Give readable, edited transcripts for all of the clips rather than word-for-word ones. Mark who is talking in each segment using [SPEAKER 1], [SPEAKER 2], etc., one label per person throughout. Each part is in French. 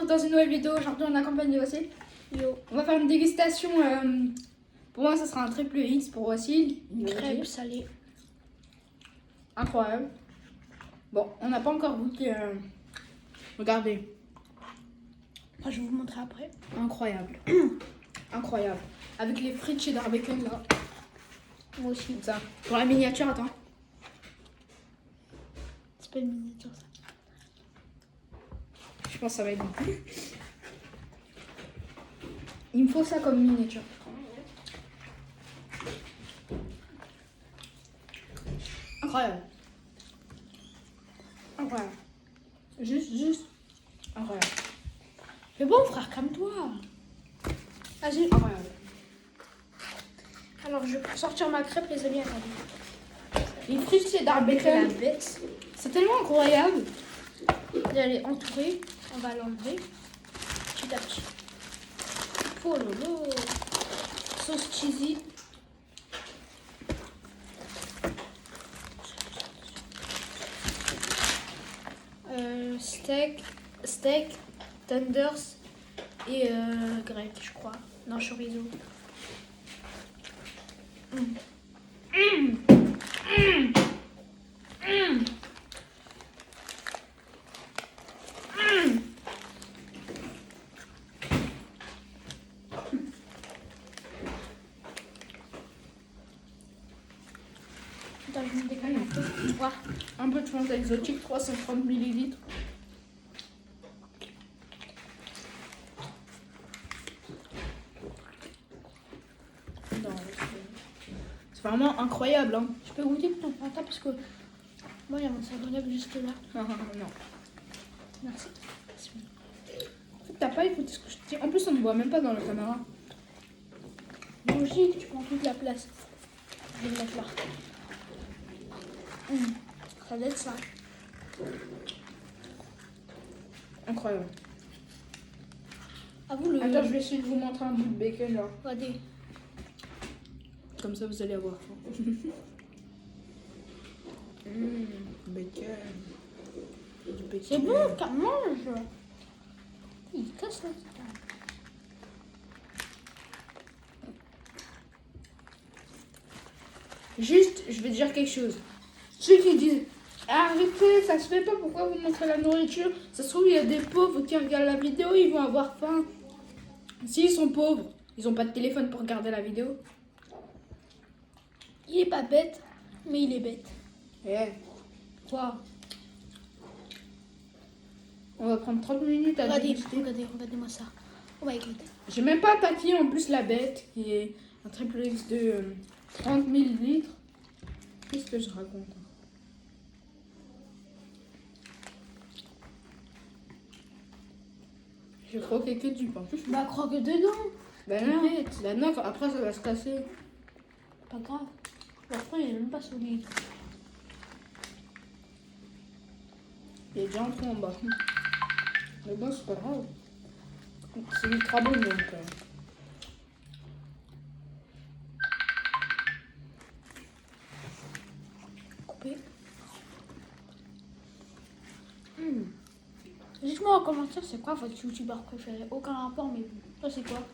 [SPEAKER 1] dans une nouvelle vidéo. Aujourd'hui, on accompagne Wassil.
[SPEAKER 2] Yo.
[SPEAKER 1] On va faire une dégustation. Pour moi, ça sera un triple X pour Wassil.
[SPEAKER 2] Crêpes salées.
[SPEAKER 1] Incroyable. Bon, on n'a pas encore goûté. Regardez.
[SPEAKER 2] Moi, je vais vous montrer après.
[SPEAKER 1] Incroyable. Incroyable. Avec les frites cheddar bacon là.
[SPEAKER 2] Moi aussi.
[SPEAKER 1] Comme ça. Pour la miniature, attends.
[SPEAKER 2] C'est pas une miniature, ça.
[SPEAKER 1] Je pense que ça va être bon. Il me faut ça comme miniature. Incroyable. Incroyable. Juste. Incroyable.
[SPEAKER 2] Mais bon, frère, calme-toi. Vas-y.
[SPEAKER 1] Incroyable.
[SPEAKER 2] Alors, je vais sortir ma crêpe, les amis. Attendez.
[SPEAKER 1] Les frites cheddar
[SPEAKER 2] La
[SPEAKER 1] bacon.
[SPEAKER 2] bête.
[SPEAKER 1] C'est tellement incroyable.
[SPEAKER 2] Elle est entourée. On va l'enlever. Petit à petit. Oh lolo. Sauce cheesy. Steak, tenders et grec, je crois. Non, chorizo. Attends, je me décale un peu. Voir.
[SPEAKER 1] Un peu de Fanta exotique, 330 ml. C'est vraiment incroyable, hein.
[SPEAKER 2] Je peux goûter ton Fanta parce que moi, il y a mon savonnable juste là.
[SPEAKER 1] Non.
[SPEAKER 2] Merci.
[SPEAKER 1] En fait, t'as pas écouté ce que je te dis. En plus, on ne voit même pas dans la caméra.
[SPEAKER 2] Logique, tu prends toute la place. Je vais le mettre là. Ça doit être ça.
[SPEAKER 1] Incroyable.
[SPEAKER 2] À vous le.
[SPEAKER 1] Attends, je vais essayer de vous montrer un bout de bacon là.
[SPEAKER 2] Regardez.
[SPEAKER 1] Comme ça, vous allez avoir faim. Bacon. Du bacon.
[SPEAKER 2] C'est bon, car mange. Il casse là.
[SPEAKER 1] Juste, je vais te dire quelque chose. Ceux qui disent arrêtez, ça se fait pas, pourquoi vous montrez la nourriture? Ça se trouve, il y a des pauvres qui regardent la vidéo, ils vont avoir faim. S'ils sont pauvres, ils ont pas de téléphone pour regarder la vidéo.
[SPEAKER 2] Il est pas bête, mais il est bête.
[SPEAKER 1] Eh,
[SPEAKER 2] Waouh.
[SPEAKER 1] on va prendre 30 minutes à déguster.
[SPEAKER 2] Regardez-moi ça. Oh my god.
[SPEAKER 1] J'ai même pas attaqué en plus la bête, qui est un triple X de 30 ml. Qu'est-ce que je raconte? J'ai croqué que du pain.
[SPEAKER 2] Bah, croque dedans.
[SPEAKER 1] Ben non, après ça va se casser.
[SPEAKER 2] Pas grave. Leur pain, il est même pas solide.
[SPEAKER 1] Il est déjà en trou en bas. Mais bon, c'est pas grave. C'est ultra bon donc.
[SPEAKER 2] Coupé. Dites-moi en commentaire, c'est quoi votre youtubeur préféré? Aucun rapport, mais toi, c'est quoi?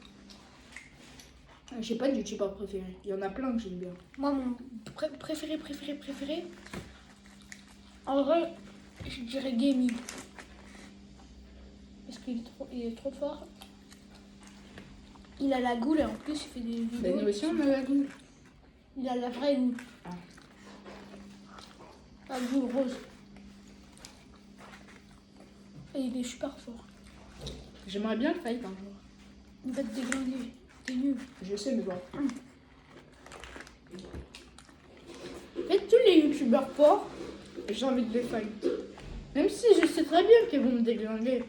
[SPEAKER 1] J'ai pas de youtubeur préféré. Il y en a plein que j'aime bien.
[SPEAKER 2] Moi, mon préféré. En vrai, je dirais Gaming. Parce qu'il est trop fort. Il a la goule et en plus, il fait des vidéos.
[SPEAKER 1] Ben nous aussi on a la goût.
[SPEAKER 2] Il a la vraie goule.
[SPEAKER 1] Ah.
[SPEAKER 2] La goule rose. Et il est super fort.
[SPEAKER 1] J'aimerais bien le fight un jour.
[SPEAKER 2] Il va te déglinguer. T'es nul.
[SPEAKER 1] Je sais, mais bon. En fait, tous les youtubeurs forts, j'ai envie de les fight. Même si je sais très bien qu'ils vont me déglinguer.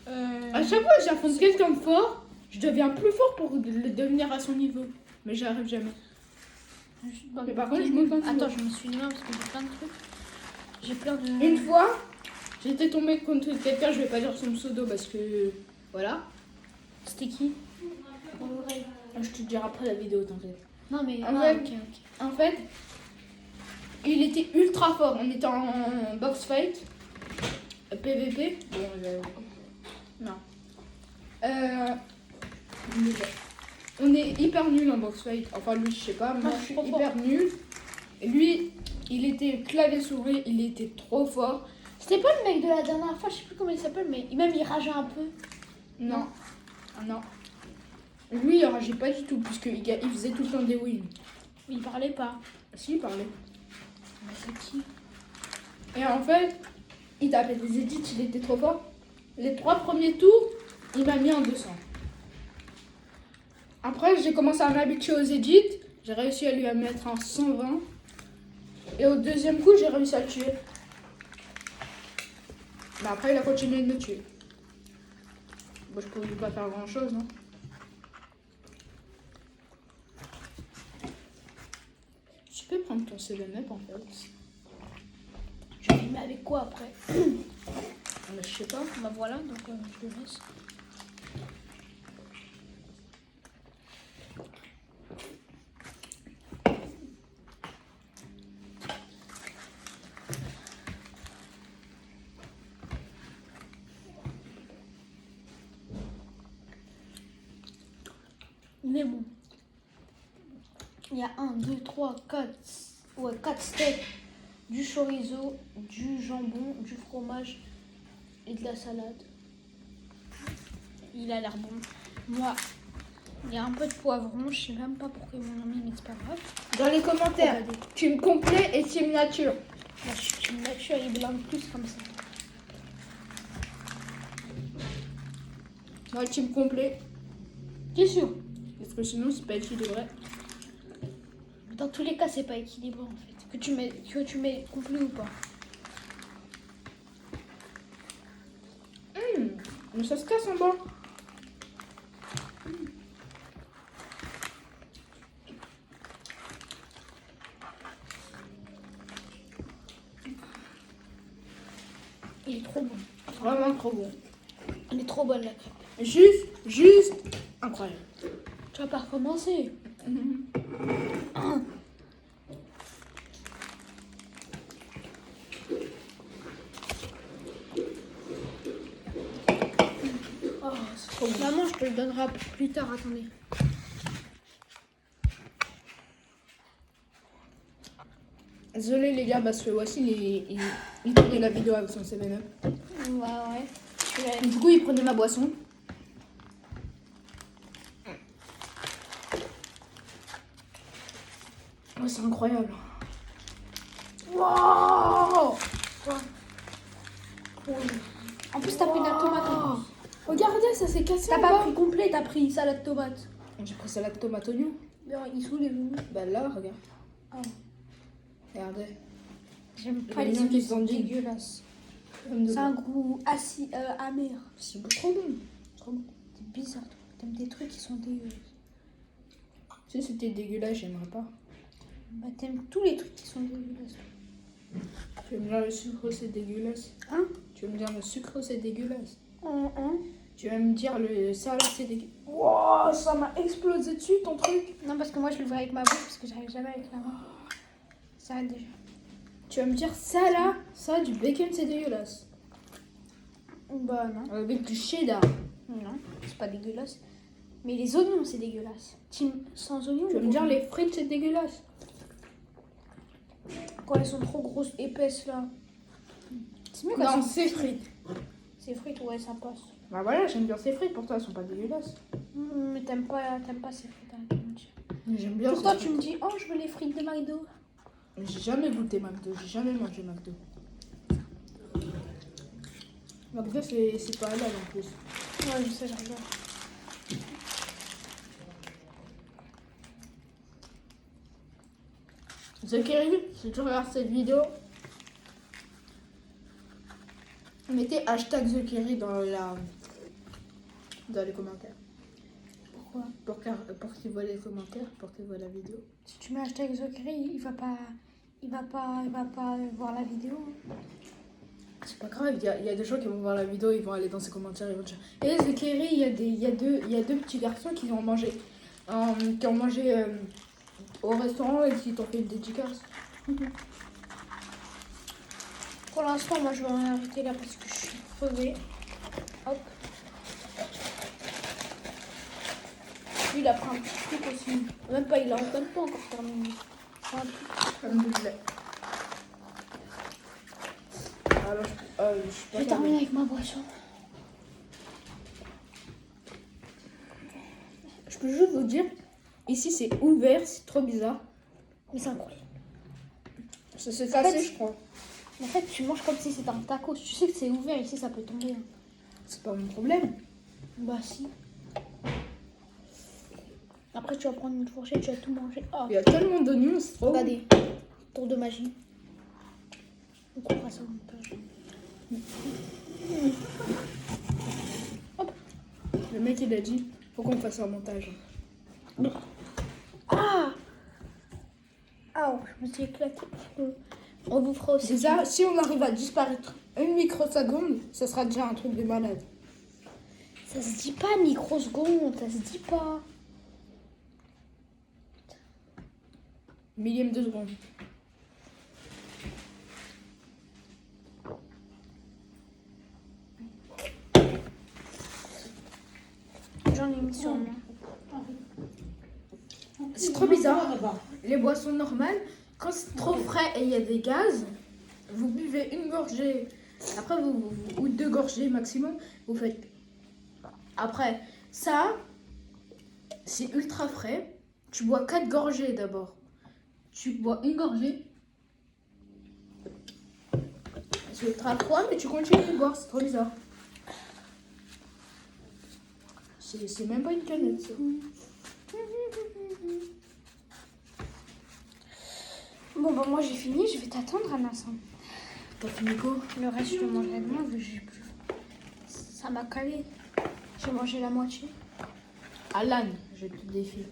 [SPEAKER 1] À chaque fois que j'affronte quelqu'un de fort, je deviens plus fort pour le devenir à son niveau. Mais j'y arrive jamais. Mais par contre, je me sens
[SPEAKER 2] Attends, je me suis mis parce que j'ai plein de trucs. J'ai plein de.
[SPEAKER 1] Une fois, j'étais tombée contre quelqu'un, je vais pas dire son pseudo parce que. Voilà.
[SPEAKER 2] C'était qui?
[SPEAKER 1] Je te dirai après la vidéo, t'inquiète.
[SPEAKER 2] Non, mais.
[SPEAKER 1] En
[SPEAKER 2] Ah,
[SPEAKER 1] fait-
[SPEAKER 2] ok.
[SPEAKER 1] En fait, il était ultra fort. On était en box fight, PVP. Bon, Non. Nul. On est hyper nul en box fight. Enfin, lui, je sais pas. Moi, je suis
[SPEAKER 2] trop
[SPEAKER 1] hyper nul. Et lui, il était clavier souris. Il était trop fort.
[SPEAKER 2] C'était pas le mec de la dernière fois, je sais plus comment il s'appelle, mais même il rageait un peu.
[SPEAKER 1] Non. Ah non. Lui, il rageait pas du tout. Puisqu'il il faisait tout le temps des wins.
[SPEAKER 2] Il parlait pas.
[SPEAKER 1] Si, il parlait.
[SPEAKER 2] Mais c'est qui?
[SPEAKER 1] Et en fait, il tapait des edits. Il était trop fort. Les 3 premiers tours, il m'a mis en 200. Après, j'ai commencé à m'habituer aux edits. J'ai réussi à lui mettre en 120. Et au deuxième coup, j'ai réussi à le tuer. Mais après, il a continué de me tuer. Bon, je pouvais pas faire grand chose, non? Tu peux prendre ton 7-up en fait.
[SPEAKER 2] Je le mets avec quoi après?
[SPEAKER 1] Mais je sais pas.
[SPEAKER 2] Bah voilà, donc je le laisse. Mais bon. Il y a 1, 2, 3, 4. Ouais, 4 steaks. Du chorizo, du jambon, du fromage et de la salade. Il a l'air bon. Moi, il y a un peu de poivron. Je sais même pas pourquoi ils m'ont mis, mais c'est pas grave.
[SPEAKER 1] Dans les commentaires,
[SPEAKER 2] Regardez.
[SPEAKER 1] team complet et team nature.
[SPEAKER 2] Moi, je suis une nature, il blinde plus comme ça.
[SPEAKER 1] Moi, team complet.
[SPEAKER 2] T'es sûr?
[SPEAKER 1] Parce que sinon, c'est pas équilibré.
[SPEAKER 2] Dans tous les cas, c'est pas équilibré en fait. Que tu mets complet ou pas.
[SPEAKER 1] Mais ça se casse en bas.
[SPEAKER 2] Il est trop bon.
[SPEAKER 1] Vraiment trop bon.
[SPEAKER 2] Il est trop bonne la crêpe.
[SPEAKER 1] Juste incroyable.
[SPEAKER 2] Tu vas pas recommencer. Oh, c'est trop bon. Maman, je te le donnerai plus tard, attendez.
[SPEAKER 1] Désolé les gars, parce que voici, il tournait la vidéo avec son 7-up.
[SPEAKER 2] Ouais.
[SPEAKER 1] Du coup, il prenait ma boisson. Ouais, c'est incroyable. Wow!
[SPEAKER 2] En plus, t'as pris de la tomate. en plus.
[SPEAKER 1] Regardez, ça s'est cassé
[SPEAKER 2] T'as
[SPEAKER 1] en
[SPEAKER 2] pas
[SPEAKER 1] bas.
[SPEAKER 2] pris complet, t'as pris salade tomate.
[SPEAKER 1] J'ai pris salade tomate oignon.
[SPEAKER 2] Non, il est où les oignons?
[SPEAKER 1] Bah là, regarde.
[SPEAKER 2] Ah.
[SPEAKER 1] Regardez.
[SPEAKER 2] J'aime
[SPEAKER 1] pas les oignons qui sont
[SPEAKER 2] dégueulasses. C'est un goût acide, amer.
[SPEAKER 1] C'est trop bon. Trop bon.
[SPEAKER 2] C'est bizarre, toi. T'aimes des trucs qui sont dégueulasses.
[SPEAKER 1] Si c'était dégueulasse, j'aimerais pas.
[SPEAKER 2] Bah, t'aimes tous les trucs qui sont dégueulasses.
[SPEAKER 1] Tu veux me dire le sucre, c'est dégueulasse?
[SPEAKER 2] Hein?
[SPEAKER 1] Tu veux me dire le sucre, c'est dégueulasse?
[SPEAKER 2] Hein?
[SPEAKER 1] Tu vas me dire le salade, c'est dégueulasse? Wow, ça m'a explosé dessus ton truc.
[SPEAKER 2] Non, parce que moi, je le vois avec ma bouche, parce que j'arrive jamais avec la main. Ça arrête déjà.
[SPEAKER 1] Tu vas me dire ça là, ça du bacon, c'est dégueulasse.
[SPEAKER 2] Bah, non.
[SPEAKER 1] Avec du cheddar.
[SPEAKER 2] Non, c'est pas dégueulasse. Mais les oignons, c'est dégueulasse. Team sans oignons.
[SPEAKER 1] Tu vas me dire les frites, c'est dégueulasse.
[SPEAKER 2] Quand elles sont trop grosses, épaisses là. C'est mieux quand
[SPEAKER 1] Non,
[SPEAKER 2] elles sont
[SPEAKER 1] c'est
[SPEAKER 2] fines.
[SPEAKER 1] frites.
[SPEAKER 2] C'est frites, ouais, ça passe.
[SPEAKER 1] Bah voilà, j'aime bien ces frites, pour toi, elles sont pas dégueulasses.
[SPEAKER 2] Mais t'aimes pas ces frites, arrête de mentir.
[SPEAKER 1] Mais j'aime bien
[SPEAKER 2] Pourtant,
[SPEAKER 1] ces
[SPEAKER 2] tu
[SPEAKER 1] frites.
[SPEAKER 2] me dis, oh, je veux les frites de McDo.
[SPEAKER 1] J'ai jamais goûté McDo, j'ai jamais mangé McDo. McDo, c'est pas halal en plus.
[SPEAKER 2] Ouais, je sais, j'aime bien.
[SPEAKER 1] The Kerry, si tu regardes cette vidéo, mettez hashtag The Kerry dans les commentaires.
[SPEAKER 2] Pourquoi?
[SPEAKER 1] Pour qu'il voit les commentaires, pour qu'il voit la vidéo.
[SPEAKER 2] Si tu mets hashtag Zokeri, il va pas voir la vidéo.
[SPEAKER 1] C'est pas grave, il y a des gens qui vont voir la vidéo, ils vont aller dans ses commentaires, ils vont dire et The Kerry, il y a deux petits garçons qui ont mangé au restaurant et qui t'ont fait une dédicace.
[SPEAKER 2] Pour l'instant, moi, je vais en arrêter là parce que je suis crevée. Hop. Lui, il a pris un petit truc aussi. Même pas, il a même pas encore terminé. Un truc.
[SPEAKER 1] Alhamdoulilah. Alors, je suis
[SPEAKER 2] Je
[SPEAKER 1] pas
[SPEAKER 2] vais terminer avec ma boisson.
[SPEAKER 1] Je peux juste vous dire, ici c'est ouvert, c'est trop bizarre.
[SPEAKER 2] Mais c'est incroyable.
[SPEAKER 1] Ça s'est cassé,
[SPEAKER 2] fait,
[SPEAKER 1] je crois.
[SPEAKER 2] En fait, tu manges comme si c'était un tacos. Tu sais que c'est ouvert ici, ça peut tomber. Hein.
[SPEAKER 1] C'est pas mon problème.
[SPEAKER 2] Bah si. Après, tu vas prendre une fourchette, tu vas tout manger. Ah,
[SPEAKER 1] Il y a tellement d'oignons, c'est trop.
[SPEAKER 2] regardez. Tour de magie. On coupera ça au montage.
[SPEAKER 1] Le mec il a dit, faut qu'on fasse un montage.
[SPEAKER 2] Ah ah, je me suis éclatée. On vous fera aussi.
[SPEAKER 1] Déjà, si on arrive à disparaître une microseconde, ça sera déjà un truc de malade.
[SPEAKER 2] Ça se dit pas microseconde, ça se dit pas.
[SPEAKER 1] Millième de seconde.
[SPEAKER 2] J'en ai mis sur moi.
[SPEAKER 1] C'est trop bizarre. Les boissons normales, quand c'est trop frais et il y a des gaz, vous buvez une gorgée. Après, ou deux gorgées maximum, vous faites. Après, ça, c'est ultra frais. Tu bois 4 gorgées d'abord. Tu bois une gorgée. C'est ultra froid, mais tu continues de boire. C'est trop bizarre. C'est même pas une canette, ça.
[SPEAKER 2] Bon, bah moi j'ai fini, je vais t'attendre, Anas.
[SPEAKER 1] T'as fini quoi?
[SPEAKER 2] Le reste, je le mangerai demain, vu que j'ai plus. Ça m'a calé. J'ai mangé la moitié.
[SPEAKER 1] Alan, je te défie.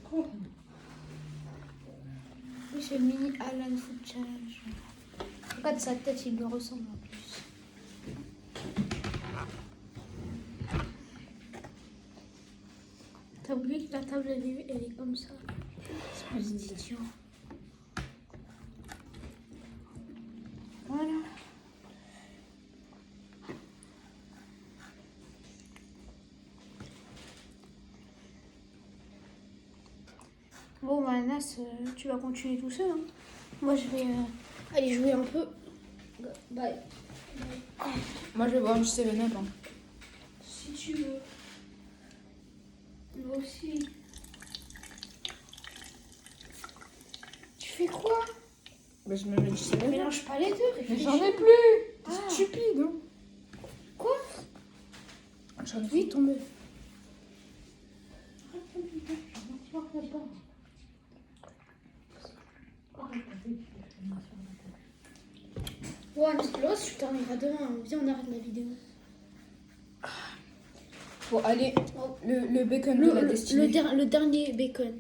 [SPEAKER 2] Oui, c'est le mini Alan Food Challenge. Regarde sa tête, il me ressemble en plus. T'as oublié que la table, elle est comme ça. Espèce d'idiot. Voilà. Bon, bah, Anas, tu vas continuer tout seul. Hein. Moi, je vais aller jouer un peu. Bye.
[SPEAKER 1] Moi, je vais boire du 7-Up. Hein.
[SPEAKER 2] Si tu veux. Moi aussi. Tu fais quoi?
[SPEAKER 1] Bah, je me mets du 7-Up.
[SPEAKER 2] Mélange pas les deux.
[SPEAKER 1] Mais
[SPEAKER 2] réfléchis.
[SPEAKER 1] j'en ai plus.
[SPEAKER 2] Ah.
[SPEAKER 1] C'est stupide. Hein.
[SPEAKER 2] Quoi?
[SPEAKER 1] J'en ai vite tombé.
[SPEAKER 2] Ouais, là, tu termineras demain. Viens, on arrête la vidéo.
[SPEAKER 1] Bon, allez,
[SPEAKER 2] Oh.
[SPEAKER 1] le bacon de la destinée.
[SPEAKER 2] Le dernier bacon.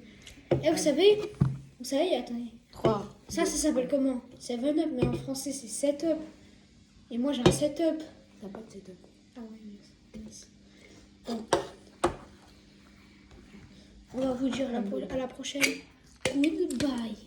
[SPEAKER 2] Eh, vous savez, attendez.
[SPEAKER 1] 3.
[SPEAKER 2] Ça s'appelle comment? 7-Up, mais en français, c'est 7-Up. Et moi, j'ai un 7-Up.
[SPEAKER 1] T'as pas de 7-Up.
[SPEAKER 2] Ah oui, bon. On va vous dire à la prochaine. Goodbye.